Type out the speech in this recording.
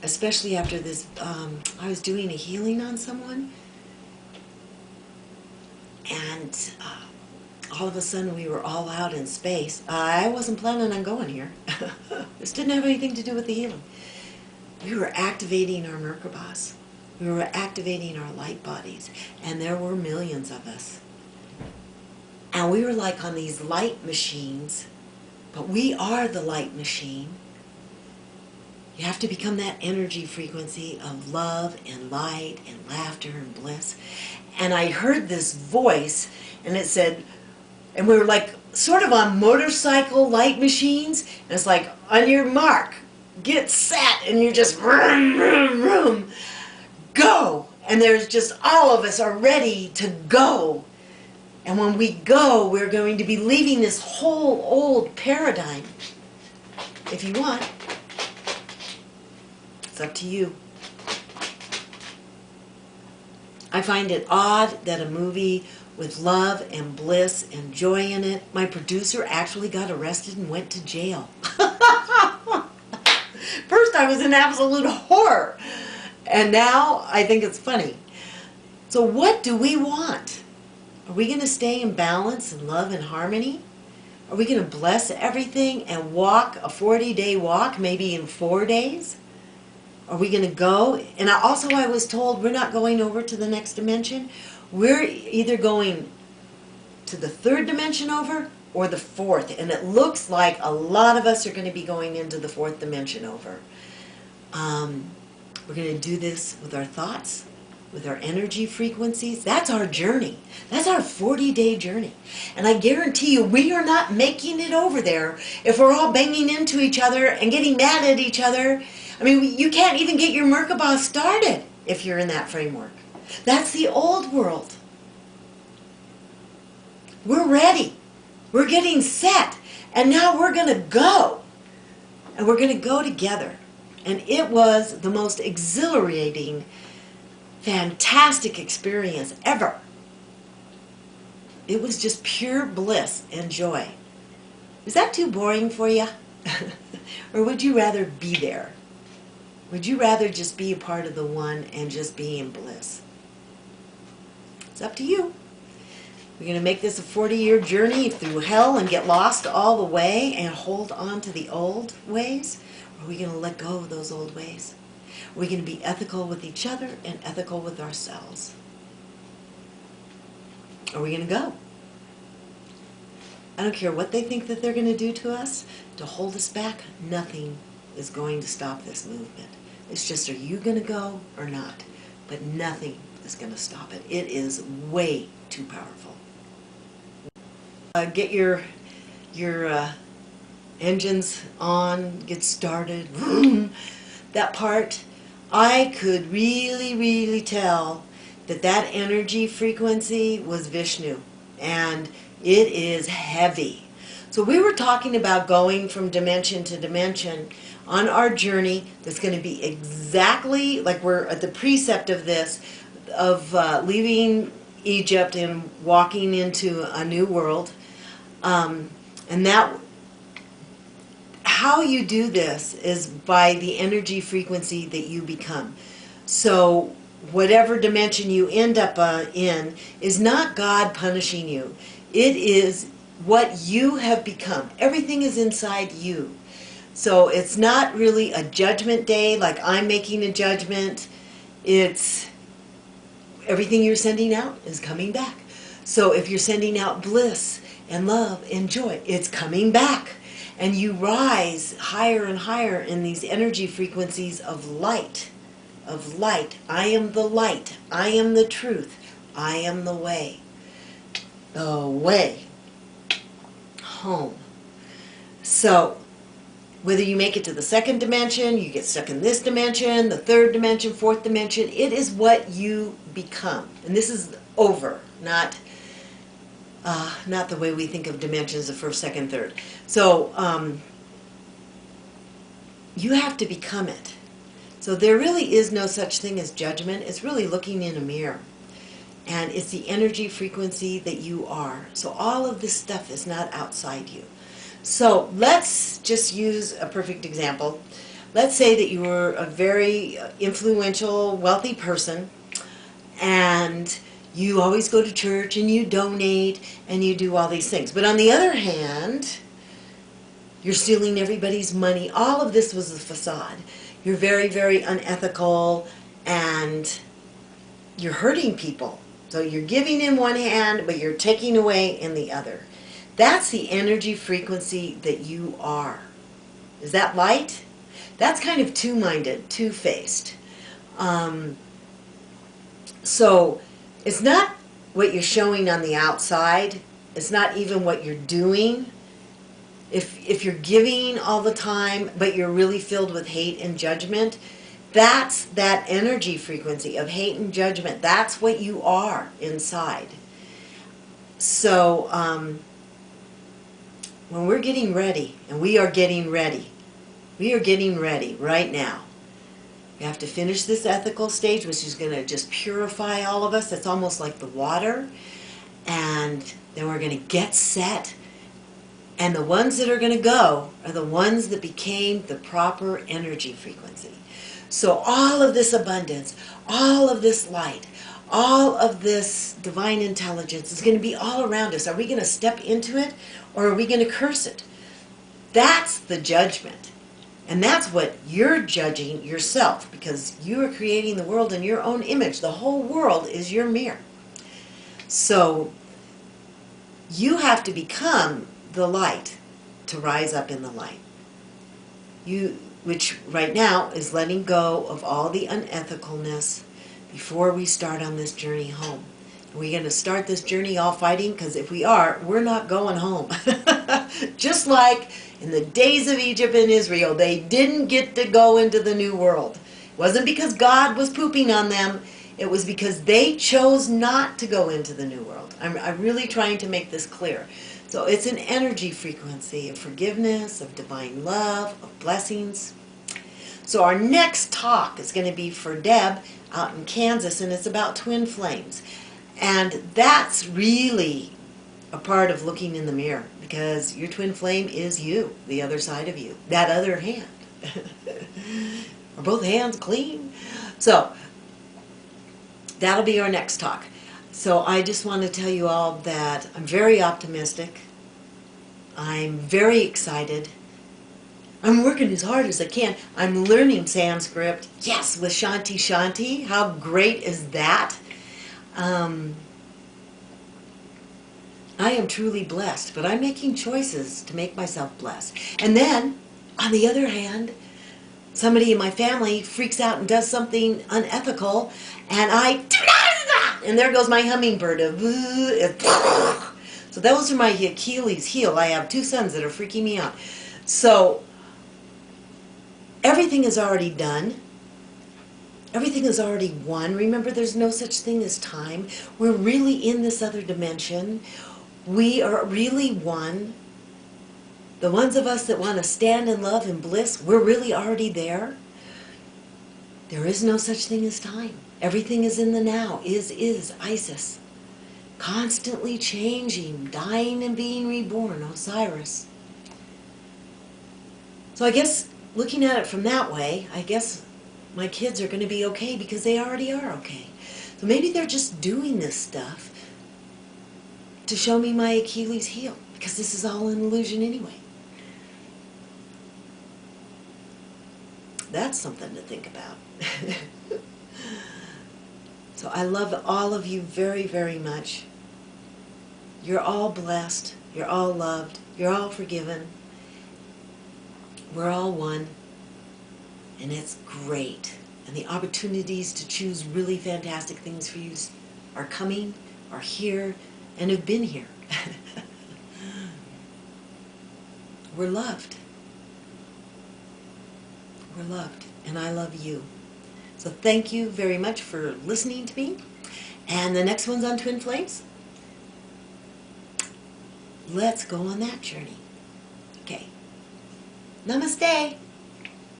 especially after this, I was doing a healing on someone, and all of a sudden we were all out in space. I wasn't planning on going here. This didn't have anything to do with the healing. We were activating our Merkabahs. We were activating our light bodies, and there were millions of us. And we were like on these light machines, but we are the light machine. You have to become that energy frequency of love and light and laughter and bliss. And I heard this voice, and it said, and we were like sort of on motorcycle light machines, and it's like, on your mark, get set, and you're just vroom, vroom, vroom, go. And there's just all of us are ready to go. And when we go, we're going to be leaving this whole old paradigm. If you want, it's up to you. I find it odd that a movie with love and bliss and joy in it, my producer actually got arrested and went to jail. First I was in absolute horror, and now I think it's funny. So what do we want? Are we going to stay in balance and love and harmony? Are we going to bless everything and walk a 40-day walk, maybe in 4 days? Are we going to go? And I was told we're not going over to the next dimension. We're either going to the third dimension over or the fourth. And it looks like a lot of us are going to be going into the fourth dimension over. We're going to do this with our thoughts, with our energy frequencies. That's our journey. That's our 40-day journey. And I guarantee you, we are not making it over there if we're all banging into each other and getting mad at each other. I mean, you can't even get your Merkabah started if you're in that framework. That's the old world. We're ready. We're getting set. And now we're going to go. And we're going to go together. And it was the most exhilarating, fantastic experience ever. It was just pure bliss and joy. Is that too boring for you? Or would you rather be there? Would you rather just be a part of the one and just be in bliss? It's up to you. We're going to make this a 40-year journey through hell and get lost all the way and hold on to the old ways? Or are we going to let go of those old ways? Are we going to be ethical with each other and ethical with ourselves? Are we going to go? I don't care what they think that they're going to do to us to hold us back. Nothing is going to stop this movement. It's just, are you going to go or not? But nothing is going to stop it. It is way too powerful. Get your engines on, get started. That part, I could really tell that that energy frequency was Vishnu, and it is heavy. So we were talking about going from dimension to dimension on our journey that's going to be exactly like we're at the precept of this, of leaving Egypt and walking into a new world. And that, how you do this is by the energy frequency that you become. So whatever dimension you end up in is not God punishing you. It is what you have become. Everything is inside you. So it's not really a judgment day like I'm making a judgment. It's everything you're sending out is coming back. So if you're sending out bliss and love and joy, it's coming back. And you rise higher and higher in these energy frequencies of light. Of light. I am the light. I am the truth. I am the way. The way home. So whether you make it to the second dimension, you get stuck in this dimension, the third dimension, fourth dimension, it is what you become. And this is over, not the way we think of dimensions of first, second, third. So you have to become it. So there really is no such thing as judgment. It's really looking in a mirror. And it's the energy frequency that you are. So all of this stuff is not outside you. So let's just use a perfect example. let's say that you were a very influential, wealthy person, and you always go to church and you donate and you do all these things. But on the other hand, you're stealing everybody's money. All of this was a facade. You're very, very unethical, and you're hurting people. So you're giving in one hand, but you're taking away in the other. That's the energy frequency that you are. Is that light? That's kind of two-minded, two-faced. So it's not what you're showing on the outside. It's not even what you're doing. If you're giving all the time, but you're really filled with hate and judgment, that's that energy frequency of hate and judgment. That's what you are inside. So when we're getting ready, and we are getting ready right now. We have to finish this ethical stage, which is going to just purify all of us. It's almost like the water. And then we're going to get set. And the ones that are going to go are the ones that became the proper energy frequency. So all of this abundance, all of this light, all of this divine intelligence is going to be all around us. Are we going to step into it, or are we going to curse it? That's the judgment. And that's what you're judging yourself, because you are creating the world in your own image. The whole world is your mirror. So you have to become the light to rise up in the light. Which right now is letting go of all the unethicalness before we start on this journey home. Are we going to start this journey all fighting? Because if we are, we're not going home. Just like in the days of Egypt and Israel, they didn't get to go into the new world. It wasn't because God was pooping on them. It was because they chose not to go into the new world. I'm really trying to make this clear. So it's an energy frequency of forgiveness, of divine love, of blessings. So our next talk is going to be for Deb out in Kansas, and it's about twin flames. And that's really a part of looking in the mirror, because your twin flame is you, the other side of you, that other hand. Are both hands clean? So that'll be our next talk. So I just want to tell you all that I'm very optimistic. I'm very excited. I'm working as hard as I can. I'm learning Sanskrit. Yes, with Shanti Shanti. How great is that? I am truly blessed, but I'm making choices to make myself blessed. And then, on the other hand, somebody in my family freaks out and does something unethical, and and there goes my hummingbird. So those are my Achilles heel. I have two sons that are freaking me out. So everything is already done. Everything is already won. Remember, there's no such thing as time. We're really in this other dimension. We are really one. The ones of us that want to stand in love and bliss, we're really already there. There is no such thing as time. Everything is in the now. Is Isis. Constantly changing, dying and being reborn, Osiris. So I guess, looking at it from that way, I guess my kids are going to be okay because they already are okay. So maybe they're just doing this stuff to show me my Achilles heel, because this is all an illusion anyway. That's something to think about. So I love all of you very, very much. You're all blessed. You're all loved. You're all forgiven. We're all one. And it's great. And the opportunities to choose really fantastic things for you are coming, are here, and have been here. We're loved. We're loved. And I love you. So thank you very much for listening to me. And the next one's on Twin Flames. Let's go on that journey. Okay. Namaste.